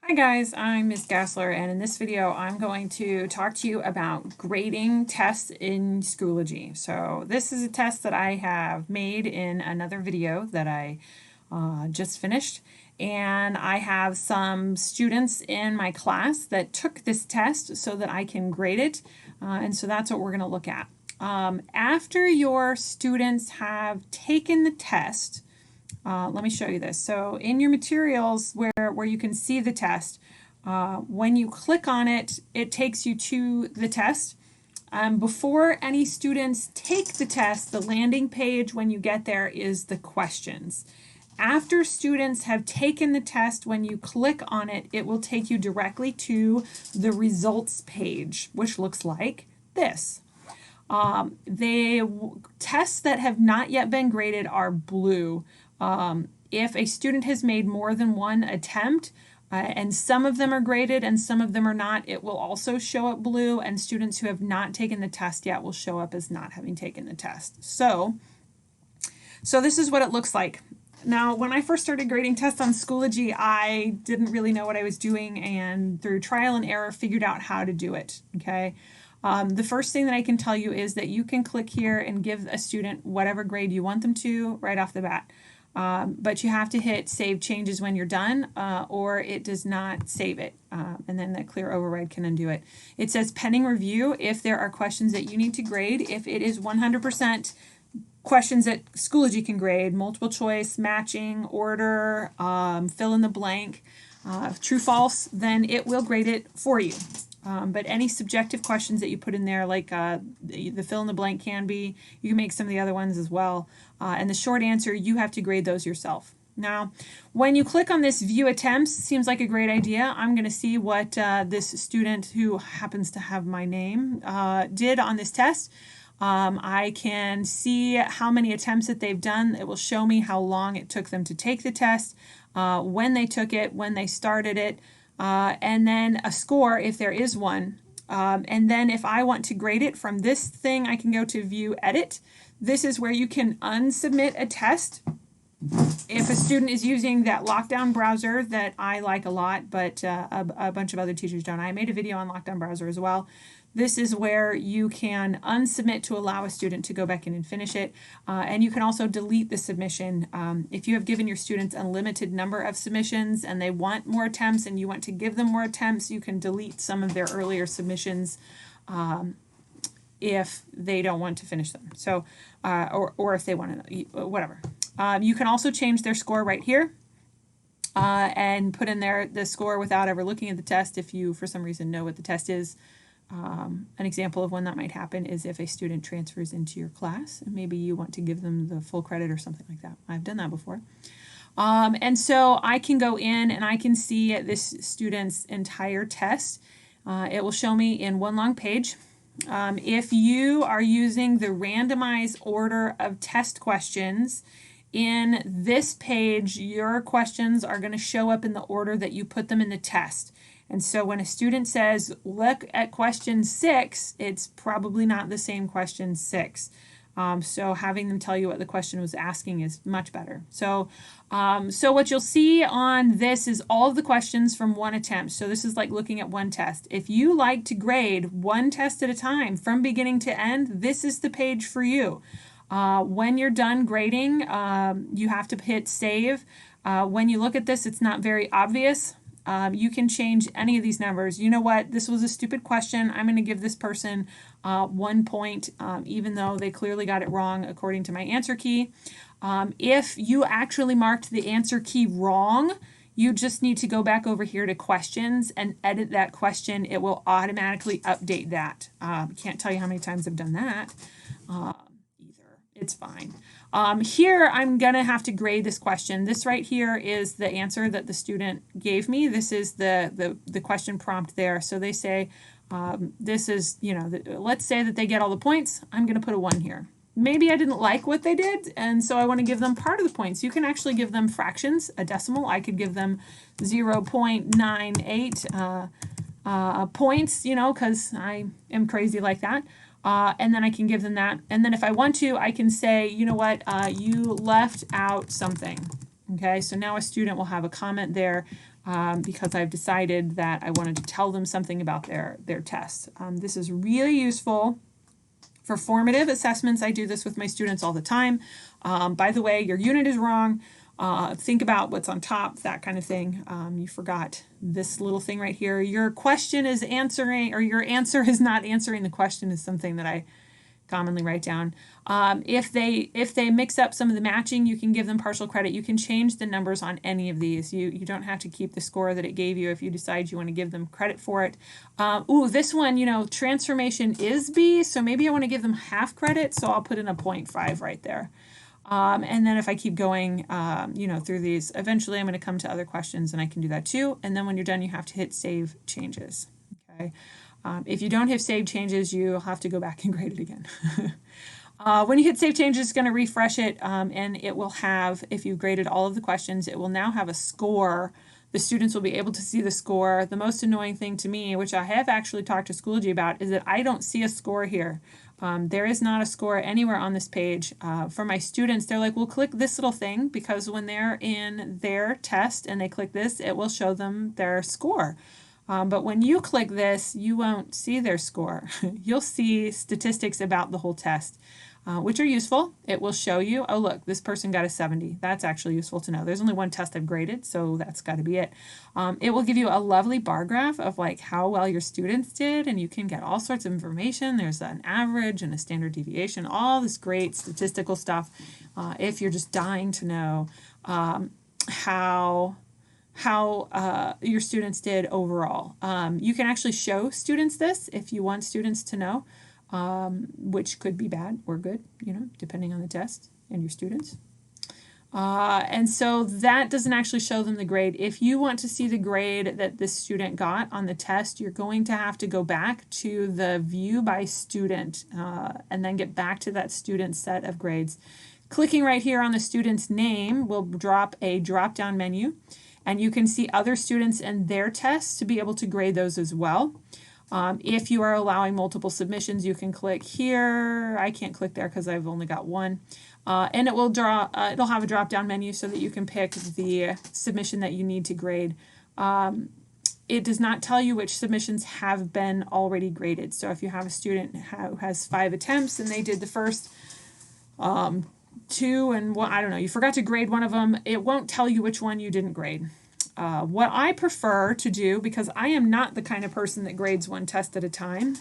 Hi guys, I'm Ms. Gastler, and in this video I'm going to talk to you about grading tests in Schoology. So this is a test that I have made in another video that I just finished, and I have some students in my class that took this test so that I can grade it, and so that's what we're going to look at. After your students have taken the test, let me show you this. So in your materials where you can see the test, when you click on it, it takes you to the test. Before any students take the test, the landing page when you get there is the questions. After students have taken the test, when you click on it, it will take you directly to the results page, which looks like this. The tests that have not yet been graded are blue. If a student has made more than one attempt, and some of them are graded and some of them are not, it will also show up blue, and students who have not taken the test yet will show up as not having taken the test. So this is what it looks like. Now, when I first started grading tests on Schoology, I didn't really know what I was doing, and through trial and error figured out how to do it, okay? The first thing that I can tell you is that you can click here and give a student whatever grade you want them to right off the bat. But you have to hit save changes when you're done, or it does not save it, and then that clear override can undo it. It says pending review if there are questions that you need to grade. If it is 100% questions that Schoology can grade, multiple choice, matching, order, fill in the blank, true, false, then it will grade it for you. But any subjective questions that you put in there, like the fill in the blank can be, you can make some of the other ones as well. And the short answer, you have to grade those yourself. Now, when you click on this view attempts, seems like a great idea. I'm going to see what this student who happens to have my name did on this test. I can see how many attempts that they've done. It will show me how long it took them to take the test, when they took it, when they started it, and then a score if there is one. And then if I want to grade it from this thing, I can go to view edit. This is where you can unsubmit a test. If a student is using that lockdown browser that I like a lot, but a bunch of other teachers don't. I made a video on lockdown browser as well. This is where you can unsubmit to allow a student to go back in and finish it. And you can also delete the submission. If you have given your students a limited number of submissions and they want more attempts and you want to give them more attempts, you can delete some of their earlier submissions if they don't want to finish them. So, or if they want to, whatever. You can also change their score right here. And put in there the score without ever looking at the test if you, for some reason, know what the test is. An example of when that might happen is if a student transfers into your class and maybe you want to give them the full credit or something like that. I've done that before. And so I can go in and I can see this student's entire test. It will show me in one long page. If you are using the randomized order of test questions, in this page, your questions are going to show up in the order that you put them in the test. And so when a student says, look at question 6, it's probably not the same question 6. So having them tell you what the question was asking is much better. So what you'll see on this is all of the questions from one attempt. So this is like looking at one test. If you like to grade one test at a time from beginning to end, this is the page for you. When you're done grading, you have to hit save. When you look at this, it's not very obvious. You can change any of these numbers. You know what? This was a stupid question. I'm going to give this person 1 point, even though they clearly got it wrong according to my answer key. If you actually marked the answer key wrong, you just need to go back over here to questions and edit that question. It will automatically update that. Can't tell you how many times I've done that. It's fine. Here, I'm going to have to grade this question. This right here is the answer that the student gave me. This is the question prompt there. So they say, this is, let's say that they get all the points. I'm going to put a 1 here. Maybe I didn't like what they did, and so I want to give them part of the points. You can actually give them fractions, a decimal. I could give them 0.98 points, because I am crazy like that. And then I can give them that. And then if I want to, I can say, you know what, you left out something. Okay, so now a student will have a comment there because I've decided that I wanted to tell them something about their tests. This is really useful for formative assessments. I do this with my students all the time. By the way, your unit is wrong. Think about what's on top, that kind of thing. You forgot this little thing right here. Your question is answering, or your answer is not answering the question, is something that I commonly write down. If they mix up some of the matching, you can give them partial credit. You can change the numbers on any of these. You don't have to keep the score that it gave you if you decide you want to give them credit for it. This one, transformation is B, so maybe I want to give them half credit, so I'll put in a 0.5 right there. And then if I keep going, through these, eventually I'm going to come to other questions, and I can do that too. And then when you're done, you have to hit Save Changes. Okay. If you don't hit Save Changes, you'll have to go back and grade it again. When you hit Save Changes, it's going to refresh it, and it will have, if you've graded all of the questions, it will now have a score. The students will be able to see the score. The most annoying thing to me, which I have actually talked to Schoology about, is that I don't see a score here. There is not a score anywhere on this page. For my students, they're like, well, click this little thing, because when they're in their test and they click this, it will show them their score. But when you click this, you won't see their score. You'll see statistics about the whole test, which are useful. It will show you, oh, look, this person got a 70. That's actually useful to know. There's only one test I've graded, so that's got to be it. It will give you a lovely bar graph of like how well your students did, and you can get all sorts of information. There's an average and a standard deviation, all this great statistical stuff, if you're just dying to know how your students did overall. You can actually show students this if you want students to know, which could be bad or good, depending on the test and your students. And so that doesn't actually show them the grade. If you want to see the grade that this student got on the test, you're going to have to go back to the View by Student, and then get back to that student set of grades. Clicking right here on the student's name will drop a drop-down menu, and you can see other students and their tests to be able to grade those as well. If you are allowing multiple submissions, you can click here. I can't click there because I've only got one. And it will it'll have a drop-down menu so that you can pick the submission that you need to grade. It does not tell you which submissions have been already graded. So if you have a student who has 5 attempts and they did the first 2 and one, I don't know, you forgot to grade one of them, it won't tell you which one you didn't grade. What I prefer to do, because I am not the kind of person that grades one test at a time,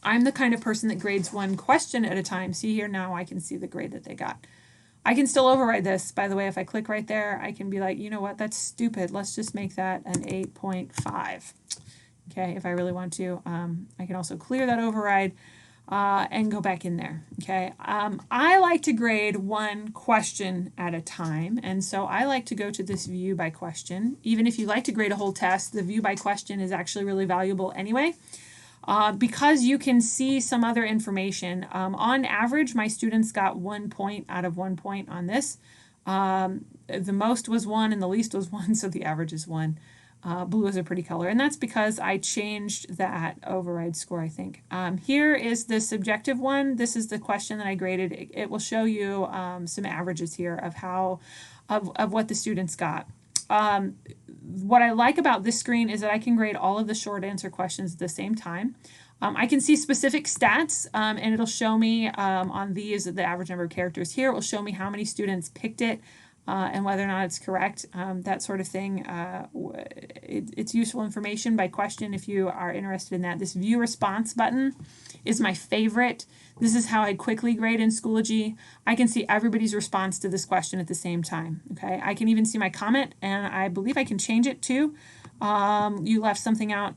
I'm the kind of person that grades one question at a time. See here, now I can see the grade that they got. I can still override this, by the way. If I click right there, I can be like, you know what, that's stupid. Let's just make that an 8.5. Okay, if I really want to. I can also clear that override and go back in there. Okay, I like to grade one question at a time, and so I like to go to this View by Question. Even if you like to grade a whole test, the View by Question is actually really valuable anyway. Because you can see some other information. On average, my students got 1 point out of 1 point on this. The most was 1 and the least was 1, so the average is 1. Blue is a pretty color, and that's because I changed that override score, I think. Here is the subjective one. This is the question that I graded. It will show you some averages here of what the students got. What I like about this screen is that I can grade all of the short answer questions at the same time. I can see specific stats, and it'll show me on these, the average number of characters here. It will show me how many students picked it and whether or not it's correct, that sort of thing. It's useful information by question if you are interested in that. This View Response button is my favorite. This is how I quickly grade in Schoology. I can see everybody's response to this question at the same time. Okay, I can even see my comment, and I believe I can change it too. You left something out.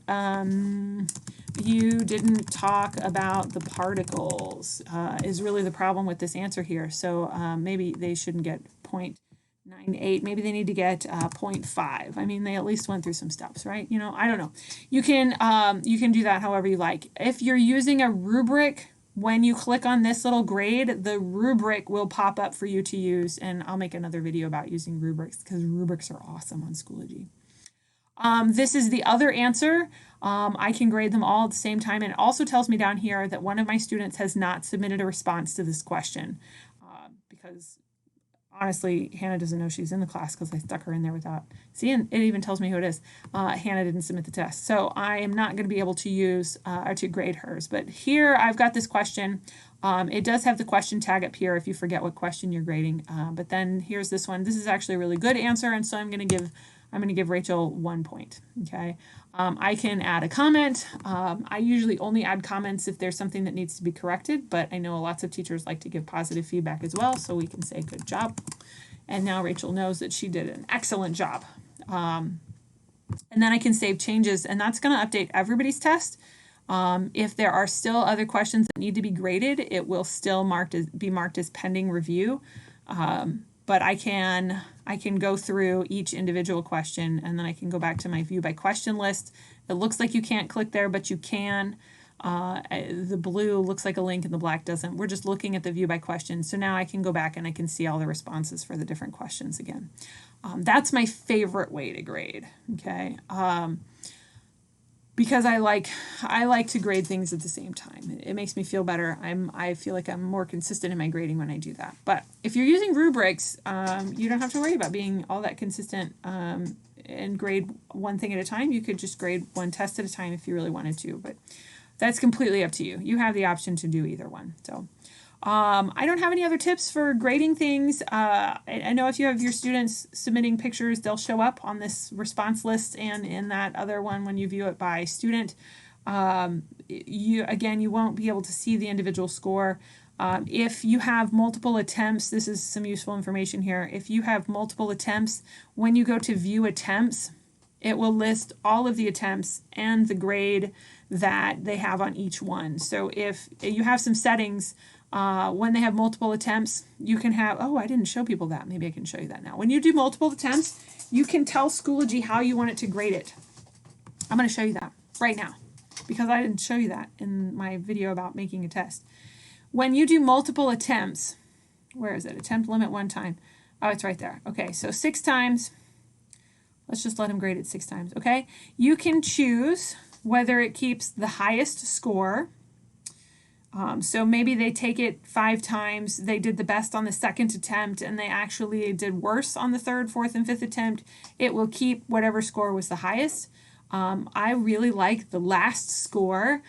You didn't talk about the particles is really the problem with this answer here. So maybe they shouldn't get 0.98. Maybe they need to get 0.5. I mean, they at least went through some steps, right? I don't know. You can do that however you like. If you're using a rubric, when you click on this little grade, the rubric will pop up for you to use, and I'll make another video about using rubrics because rubrics are awesome on Schoology. This is the other answer. I can grade them all at the same time, and it also tells me down here that one of my students has not submitted a response to this question because Honestly, Hannah doesn't know she's in the class because I stuck her in there without. See, and it even tells me who it is. Hannah didn't submit the test. So I am not going to be able to use or to grade hers. But here I've got this question. It does have the question tag up here if you forget what question you're grading. But then here's this one. This is actually a really good answer, and so I'm going to give Rachel 1 point. Okay. I can add a comment. I usually only add comments if there's something that needs to be corrected, but I know lots of teachers like to give positive feedback as well, so we can say good job. And now Rachel knows that she did an excellent job. And then I can save changes, and that's going to update everybody's test. If there are still other questions that need to be graded, it will still be marked as pending review. But I can go through each individual question, and then I can go back to my view by question list. It looks like you can't click there, but you can. The blue looks like a link and the black doesn't. We're just looking at the view by question. So now I can go back and I can see all the responses for the different questions again. That's my favorite way to grade, okay? Because I like to grade things at the same time. It makes me feel better. I feel like I'm more consistent in my grading when I do that. But if you're using rubrics, you don't have to worry about being all that consistent and grade one thing at a time. You could just grade one test at a time if you really wanted to, but that's completely up to you. You have the option to do either one. So I don't have any other tips for grading things. I know if you have your students submitting pictures, they'll show up on this response list and in that other one when you view it by student. You won't be able to see the individual score. If you have multiple attempts, this is some useful information here. If you have multiple attempts, when you go to view attempts, it will list all of the attempts and the grade that they have on each one. So if you have some settings, when they have multiple attempts, you can have, I didn't show people that. Maybe I can show you that now. When you do multiple attempts, you can tell Schoology how you want it to grade it. I'm going to show you that right now because I didn't show you that in my video about making a test. When you do multiple attempts, where is it? Attempt limit 1 time. Oh, it's right there. Okay, so 6 times. Let's just let them grade it 6 times, okay? You can choose whether it keeps the highest score. So maybe they take it 5 times, they did the best on the 2nd attempt, and they actually did worse on the 3rd, 4th, and 5th attempt. It will keep whatever score was the highest. I really like the last score,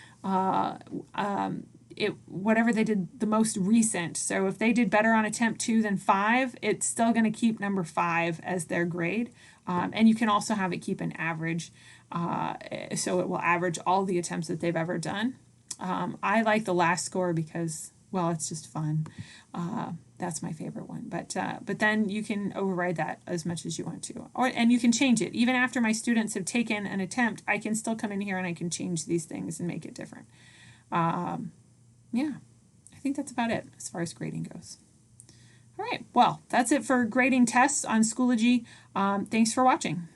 whatever they did the most recent. So if they did better on attempt 2 than 5, it's still going to keep number 5 as their grade. And you can also have it keep an average, so it will average all the attempts that they've ever done. I like the last score because, well, it's just fun. That's my favorite one. But then you can override that as much as you want to. And you can change it. Even after my students have taken an attempt, I can still come in here and I can change these things and make it different. Yeah, I think that's about it as far as grading goes. All right, well, that's it for grading tests on Schoology. Thanks for watching.